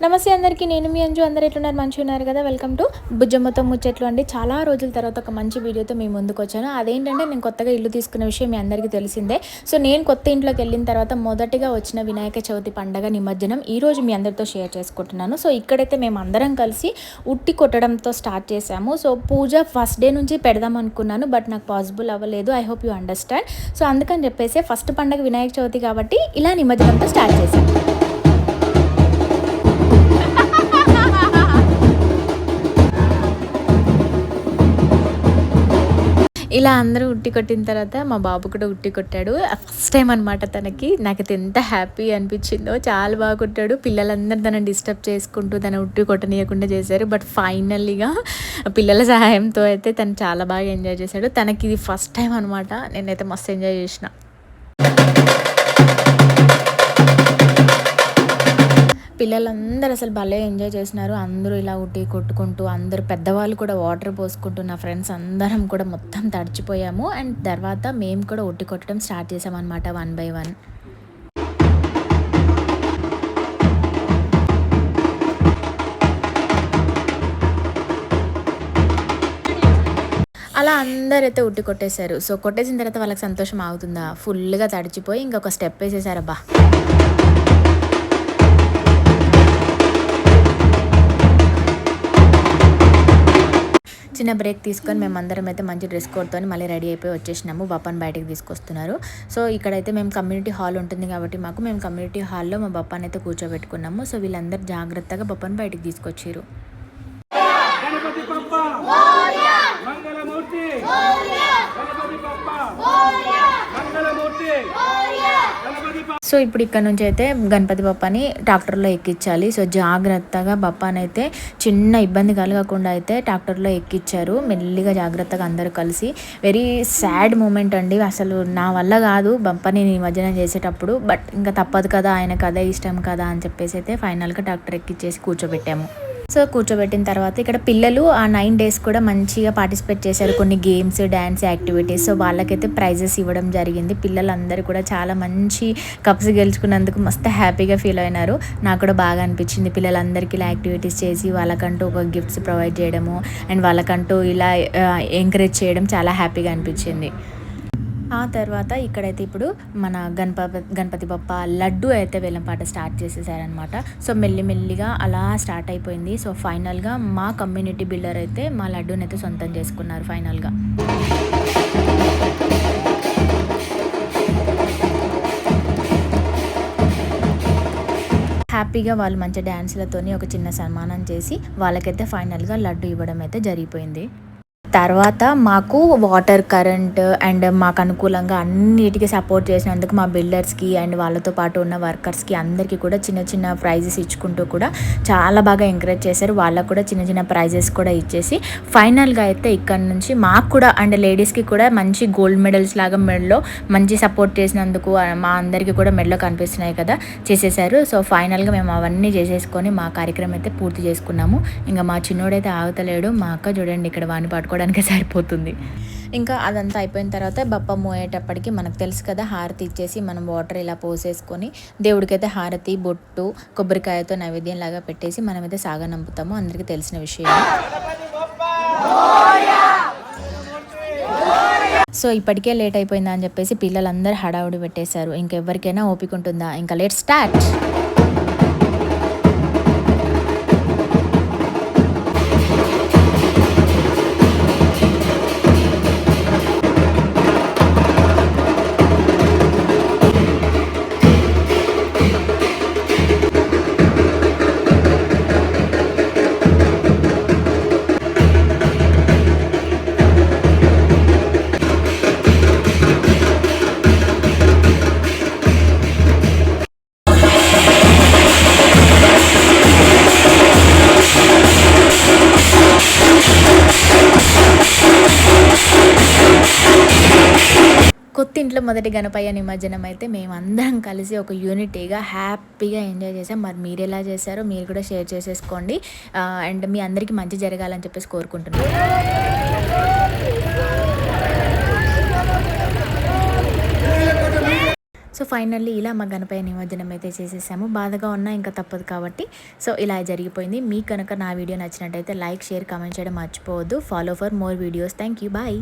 నమస్తే అందరికీ, నేను మీ అంజు. అందరు ఎట్లున్నారు? మంచిగా ఉన్నారు కదా? వెల్కమ్ టు బుజ్జమ్మతో ముచ్చట్లు అండి. చాలా రోజుల తర్వాత ఒక మంచి వీడియోతో మీ ముందుకు వచ్చాను. అదేంటంటే, నేను కొత్తగా ఇల్లు తీసుకున్న విషయం మీ అందరికీ తెలిసిందే. సో నేను కొత్త ఇంట్లోకి వెళ్ళిన తర్వాత మొదటిగా వచ్చిన వినాయక చవితి పండగ నిమజ్జనం ఈరోజు మీ అందరితో షేర్ చేసుకుంటున్నాను. సో ఇక్కడైతే మేము అందరం కలిసి ఉట్టి కొట్టడంతో స్టార్ట్ చేసాము. సో పూజ ఫస్ట్ డే నుంచి పెడదాం అనుకున్నాను, బట్ నాకు పాసిబుల్ అవ్వలేదు. I hope you understand. So అందుకని చెప్పేసి ఫస్ట్ పండగ వినాయక చవితి కాబట్టి ఇలా నిమజ్జనంతో స్టార్ట్ చేశాను. ఇలా అందరూ ఉట్టి కొట్టిన తర్వాత మా బాబు కూడా ఉట్టి కొట్టాడు. ఫస్ట్ టైం అనమాట తనకి. నాకైతే ఎంత హ్యాపీ అనిపించిందో. చాలా బాగా కొట్టాడు. పిల్లలందరూ తనని డిస్టర్బ్ చేసుకుంటూ తన ఉట్టి కొట్టనీయకుండా చేశారు. బట్ ఫైనల్లీగా పిల్లల సహాయంతో అయితే తను చాలా బాగా ఎంజాయ్ చేశాడు. తనకి ఇది ఫస్ట్ టైం అనమాట. నేనైతే మస్తు ఎంజాయ్ చేసిన. పిల్లలందరూ అసలు భలే ఎంజాయ్ చేసినారు. అందరూ ఇలా ఉట్టి కొట్టుకుంటూ, అందరూ పెద్దవాళ్ళు కూడా వాటర్ పోసుకుంటూ, నా ఫ్రెండ్స్ అందరం కూడా మొత్తం తడిచిపోయాము. అండ్ తర్వాత మేము కూడా ఉట్టి కొట్టడం స్టార్ట్ చేసామన్నమాట, 1 by 1. అలా అందరైతే ఉట్టి కొట్టేశారు. సో కొట్టేసిన తర్వాత వాళ్ళకి సంతోషం ఆగుతుందా? ఫుల్గా తడిచిపోయి ఇంకొక స్టెప్ వేసేసారబ్బా. చిన్న బ్రేక్ తీసుకొని మేమందరం అయితే మంచి డ్రెస్ కోడ్తో మళ్ళీ రెడీ అయిపోయి వచ్చేసినాము. బప్పాని బయటకు తీసుకొస్తున్నారు. సో ఇక్కడైతే మేము కమ్యూనిటీ హాల్ ఉంటుంది కాబట్టి మేము కమ్యూనిటీ హాల్లో మా బప్పాని అయితే కూర్చోబెట్టుకున్నాము. సో వీళ్ళందరూ జాగ్రత్తగా బప్పాని బయటకు తీసుకొచ్చారు. సో ఇప్పుడు ఇక్కడ నుంచి అయితే గణపతి బప్పాని ట్రాక్టర్లో ఎక్కించాలి. సో జాగ్రత్తగా బప్పాని అయితే చిన్న ఇబ్బంది కలగకుండా అయితే ట్రాక్టర్లో ఎక్కించారు. మెల్లిగా జాగ్రత్తగా అందరూ కలిసి. వెరీ సాడ్ మూమెంట్ అండి. అసలు నా వల్ల కాదు బప్పాని నిమజ్జనం చేసేటప్పుడు, బట్ ఇంకా తప్పదు కదా, ఆయనకు అదే ఇష్టం కదా అని చెప్పేసి అయితే ఫైనల్గా ట్రాక్టర్ ఎక్కించేసి కూర్చోబెట్టాము. సో కూర్చోబెట్టిన తర్వాత ఇక్కడ పిల్లలు ఆ 9 days కూడా మంచిగా పార్టిసిపేట్ చేశారు. కొన్ని గేమ్స్, డ్యాన్స్ యాక్టివిటీస్. సో వాళ్ళకైతే ప్రైజెస్ ఇవ్వడం జరిగింది. పిల్లలందరూ కూడా చాలా మంచి కప్స్ గెలుచుకున్నందుకు మస్తు హ్యాపీగా ఫీల్ అయినారు. నాకు కూడా బాగా అనిపించింది. పిల్లలందరికీ ఇలా యాక్టివిటీస్ చేసి వాళ్ళకంటూ ఒక గిఫ్ట్స్ ప్రొవైడ్ చేయడము అండ్ వాళ్ళకంటూ ఇలా ఎంకరేజ్ చేయడం చాలా హ్యాపీగా అనిపించింది. ఆ తర్వాత ఇక్కడైతే ఇప్పుడు మన గణపతి బప్ప లడ్డు అయితే వేలంపాట స్టార్ట్ చేసేసారనమాట. సో మెల్లిమెల్లిగా అలా స్టార్ట్ అయిపోయింది. సో ఫైనల్గా మా కమ్యూనిటీ బిల్డర్ అయితే మా లడ్డూని అయితే సొంతం చేసుకున్నారు ఫైనల్గా. హ్యాపీగా వాళ్ళు మంచి డ్యాన్స్లతోని ఒక చిన్న సన్మానం చేసి వాళ్ళకైతే ఫైనల్గా లడ్డు ఇవ్వడం అయితే జరిగిపోయింది. తర్వాత మాకు వాటర్, కరెంట్ అండ్ మాకు అనుకూలంగా అన్నిటికీ సపోర్ట్ చేసినందుకు మా బిల్డర్స్కి అండ్ వాళ్ళతో పాటు ఉన్న వర్కర్స్కి అందరికీ కూడా చిన్న చిన్న ప్రైజెస్ ఇచ్చుకుంటూ కూడా చాలా బాగా ఎంకరేజ్ చేశారు. వాళ్ళకు కూడా చిన్న చిన్న ప్రైజెస్ కూడా ఇచ్చేసి ఫైనల్గా అయితే ఇక్కడ నుంచి మాకు కూడా అండ్ లేడీస్కి కూడా మంచి గోల్డ్ మెడల్స్ లాగా మెడలో మంచి సపోర్ట్ చేసినందుకు మా అందరికీ కూడా మెడలో కనిపిస్తున్నాయి కదా, చేసేసారు. సో ఫైనల్గా మేము అవన్నీ చేసేసుకొని మా కార్యక్రమం అయితే పూర్తి చేసుకున్నాము. ఇంకా మా చిన్నోడైతే ఆగుతలేడు. మా అక్క చూడండి ఇక్కడ వాడిని పట్టుకోవడానికి సరిపోతుంది. ఇంకా అదంతా అయిపోయిన తర్వాత బప్ప మోయేటప్పటికి మనకు తెలుసు కదా, హారతి ఇచ్చేసి మనం వాటర్ ఇలా పోసేసుకొని దేవుడికైతే హారతి, బొట్టు, కొబ్బరికాయతో నైవేద్యం లాగా పెట్టేసి మనమైతే సాగనంపుతాము. అందరికీ తెలిసిన విషయం. సో ఇప్పటికే లేట్ అయిపోయిందా అని చెప్పేసి పిల్లలందరూ హడావుడి పెట్టేశారు. ఇంకెవరికైనా ఓపిక ఉంటుందా? ఇంకా లేట్ స్టార్ట్. కొత్త ఇంట్లో మొదటి గణపయ్య నిమజ్జనం అయితే మేమందరం కలిసి ఒక యూనిటీగా హ్యాపీగా ఎంజాయ్ చేసాం. మరి మీరు ఎలా చేశారో మీరు కూడా షేర్ చేసేసుకోండి. అండ్ మీ అందరికీ మంచి జరగాలని చెప్పేసి కోరుకుంటున్నాను. సో ఫైనల్లీ ఇలా మా గణపయ్య నిమజ్జనం అయితే చేసేసాము. బాధగా ఉన్నా ఇంకా తప్పదు కాబట్టి సో ఇలా జరిగిపోయింది. మీకు కనుక నా వీడియో నచ్చినట్టయితే లైక్, షేర్, కామెంట్ చేయడం మర్చిపోవద్దు. Follow for more videos. Thank you. Bye.